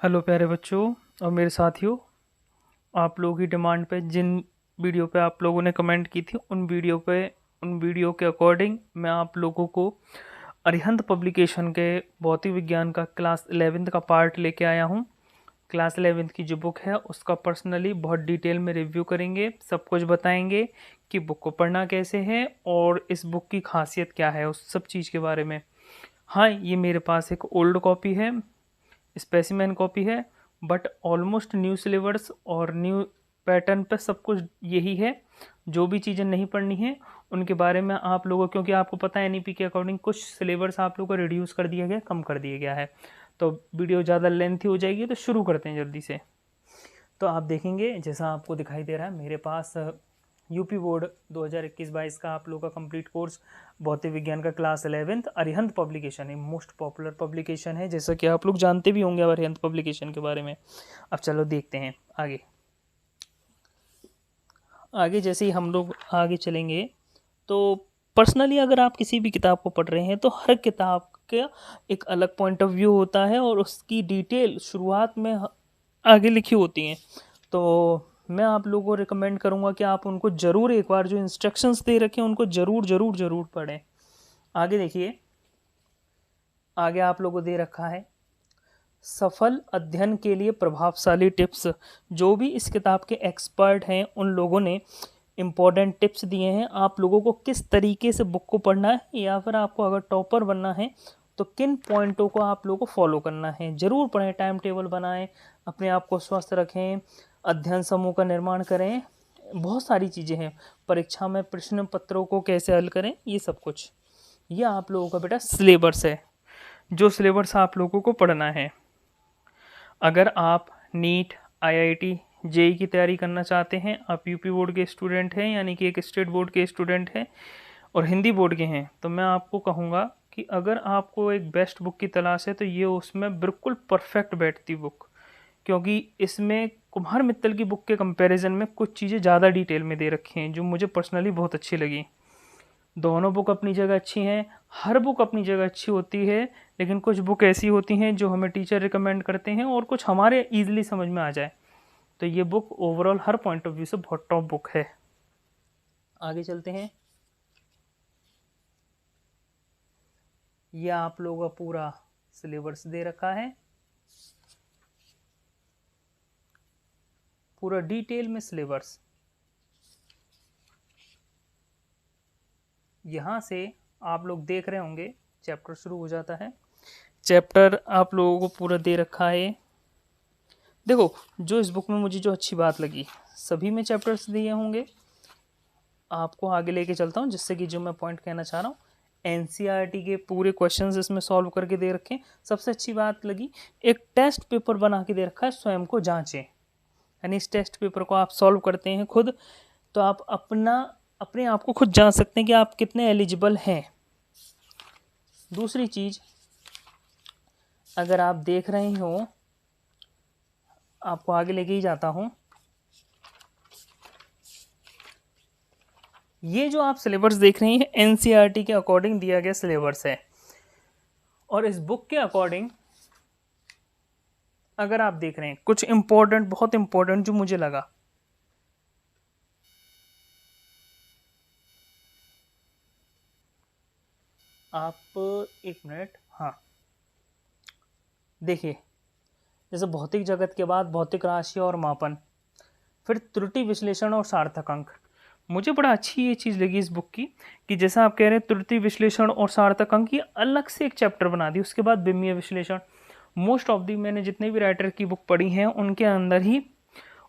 Hello प्यारे बच्चों और मेरे साथियों, आप लोगों की डिमांड पे जिन वीडियो पे आप लोगों ने कमेंट की थी उन वीडियो के अकॉर्डिंग मैं आप लोगों को अरिहंत पब्लिकेशन के भौतिक विज्ञान का क्लास 11th का पार्ट लेके आया हूँ। क्लास 11th की जो बुक है उसका पर्सनली बहुत डिटेल में रिव्यू करेंगे, सब कुछ बताएंगे कि बुक को पढ़ना कैसे है और इस बुक की खासियत क्या है, उस सब चीज़ के बारे में। हाँ, ये मेरे पास एक ओल्ड कॉपी है, स्पेसिमेन कॉपी है, बट ऑलमोस्ट न्यू सिलेबस और न्यू पैटर्न पे सब कुछ यही है। जो भी चीज़ें नहीं पढ़नी है उनके बारे में आप लोगों, क्योंकि आपको पता है एनईपी के अकॉर्डिंग कुछ सिलेबस आप लोगों को रिड्यूस कर दिया गया, कम कर दिया गया है, तो वीडियो ज़्यादा लेंथी हो जाएगी। तो शुरू करते हैं जल्दी से। तो आप देखेंगे जैसा आपको दिखाई दे रहा है मेरे पास यूपी बोर्ड 2021-22 का आप लोगों का कंप्लीट कोर्स भौतिक विज्ञान का क्लास 11th अरिहंत पब्लिकेशन है, मोस्ट पॉपुलर पब्लिकेशन है, जैसा कि आप लोग जानते भी होंगे अरिहंत पब्लिकेशन के बारे में। अब चलो देखते हैं आगे। आगे जैसे ही हम लोग आगे चलेंगे तो पर्सनली अगर आप किसी भी किताब को पढ़ रहे हैं तो हर किताब का एक अलग पॉइंट ऑफ व्यू होता है और उसकी डिटेल शुरुआत में आगे लिखी होती हैं। तो मैं आप लोगों को रिकमेंड करूँगा कि आप उनको ज़रूर एक बार जो इंस्ट्रक्शंस दे रखे हैं उनको ज़रूर ज़रूर ज़रूर पढ़ें। आगे देखिए, आगे आप लोगों को दे रखा है सफल अध्ययन के लिए प्रभावशाली टिप्स। जो भी इस किताब के एक्सपर्ट हैं उन लोगों ने इम्पोर्टेंट टिप्स दिए हैं आप लोगों को किस तरीके से बुक को पढ़ना है, या फिर आपको अगर टॉपर बनना है तो किन पॉइंटों को आप लोगों को फॉलो करना है। ज़रूर पढ़ें, टाइम टेबल बनाएं, अपने आप को स्वस्थ रखें, अध्ययन समूह का निर्माण करें, बहुत सारी चीज़ें हैं, परीक्षा में प्रश्न पत्रों को कैसे हल करें, ये सब कुछ। ये आप लोगों का बेटा सिलेबस है, जो सिलेबस आप लोगों को पढ़ना है। अगर आप नीट, आईआईटी, जेई की तैयारी करना चाहते हैं, आप यूपी बोर्ड के स्टूडेंट हैं यानी कि एक स्टेट बोर्ड के स्टूडेंट हैं और हिंदी बोर्ड के हैं, तो मैं आपको कहूँगा कि अगर आपको एक बेस्ट बुक की तलाश है तो ये उसमें बिल्कुल परफेक्ट बैठती बुक, क्योंकि इसमें कुमार मित्तल की बुक के कंपैरिजन में कुछ चीज़ें ज़्यादा डिटेल में दे रखी हैं जो मुझे पर्सनली बहुत अच्छी लगी। दोनों बुक अपनी जगह अच्छी हैं, हर बुक अपनी जगह अच्छी होती है, लेकिन कुछ बुक ऐसी होती हैं जो हमें टीचर रिकमेंड करते हैं और कुछ हमारे ईजिली समझ में आ जाए। तो ये book overall her point of view से बहुत टॉप बुक है। आगे चलते हैं। ये आप लोगों का पूरा सिलेबस दे रखा है, पूरा डिटेल में सिलेबस। यहाँ से आप लोग देख रहे होंगे चैप्टर शुरू हो जाता है। चैप्टर आप लोगों को पूरा दे रखा है। देखो, जो इस बुक में मुझे जो अच्छी बात लगी, सभी में चैप्टर्स दिए होंगे, आपको आगे लेके चलता हूँ जिससे कि जो मैं पॉइंट कहना चाह रहा हूँ, एनसीईआरटी के पूरे क्वेश्चंस इसमें सॉल्व करके दे रखे हैं। सबसे अच्छी बात लगी, एक टेस्ट पेपर बना के दे रखा है, स्वयं को जांचें, यानी इस टेस्ट पेपर को आप सॉल्व करते हैं खुद तो आप अपने आप को खुद जांच सकते हैं कि आप कितने एलिजिबल हैं। दूसरी चीज़, अगर आप देख रहे हो, आपको आगे लेके ही जाता हूँ, ये जो आप सिलेबस देख रहे हैं एनसीईआरटी के अकॉर्डिंग दिया गया सिलेबस है, और इस बुक के अकॉर्डिंग अगर आप देख रहे हैं कुछ इंपॉर्टेंट, बहुत इंपॉर्टेंट जो मुझे लगा, आप एक मिनट, हाँ देखिए, जैसे भौतिक जगत के बाद भौतिक राशि और मापन, फिर त्रुटि विश्लेषण और सार्थक अंक। मुझे बड़ा अच्छी ये चीज़ लगी इस बुक की कि जैसा आप कह रहे हैं त्रुटि विश्लेषण और सार्थक अंक, ये अलग से एक चैप्टर बना दी। उसके बाद विमीय विश्लेषण, मोस्ट ऑफ दी मैंने जितने भी राइटर की बुक पढ़ी हैं उनके अंदर ही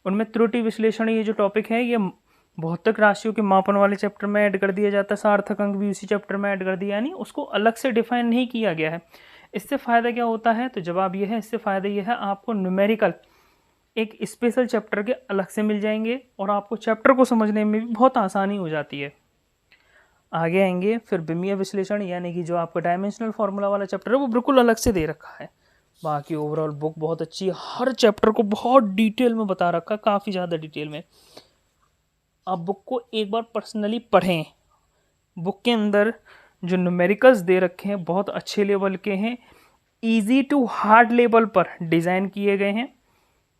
उनमें त्रुटि विश्लेषण ये जो टॉपिक है ये भौतिक राशियों के मापन वाले चैप्टर में ऐड कर दिया जाता है, सार्थक अंक भी उसी चैप्टर में ऐड कर दिया, यानी उसको अलग से डिफाइन नहीं किया गया है। इससे फ़ायदा क्या होता है, तो जवाब ये है, इससे फ़ायदा ये है आपको न्यूमेरिकल एक स्पेशल चैप्टर के अलग से मिल जाएंगे और आपको चैप्टर को समझने में भी बहुत आसानी हो जाती है। आगे आएंगे फिर विमीय विश्लेषण, यानी कि जो आपका डायमेंशनल फार्मूला वाला चैप्टर है वो बिल्कुल अलग से दे रखा है। बाकी ओवरऑल बुक बहुत अच्छी है, हर चैप्टर को बहुत डिटेल में बता रखा है, काफ़ी ज़्यादा डिटेल में। आप बुक को एक बार पर्सनली पढ़ें, बुक के अंदर जो न्यूमेरिकल्स दे रखे हैं बहुत अच्छे लेवल के हैं, इजी टू हार्ड लेवल पर डिज़ाइन किए गए हैं।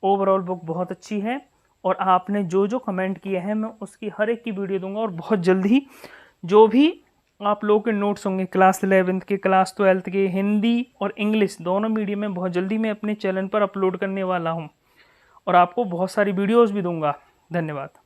ओवरऑल बुक बहुत अच्छी है और आपने जो जो कमेंट किए हैं मैं उसकी हर एक की वीडियो दूंगा और बहुत जल्दी जो भी आप लोगों के नोट्स होंगे क्लास 11th के, क्लास 12th के, हिंदी और इंग्लिश दोनों मीडियम में बहुत जल्दी मैं अपने चैनल पर अपलोड करने वाला हूं और आपको बहुत सारी वीडियोस भी दूंगा। धन्यवाद।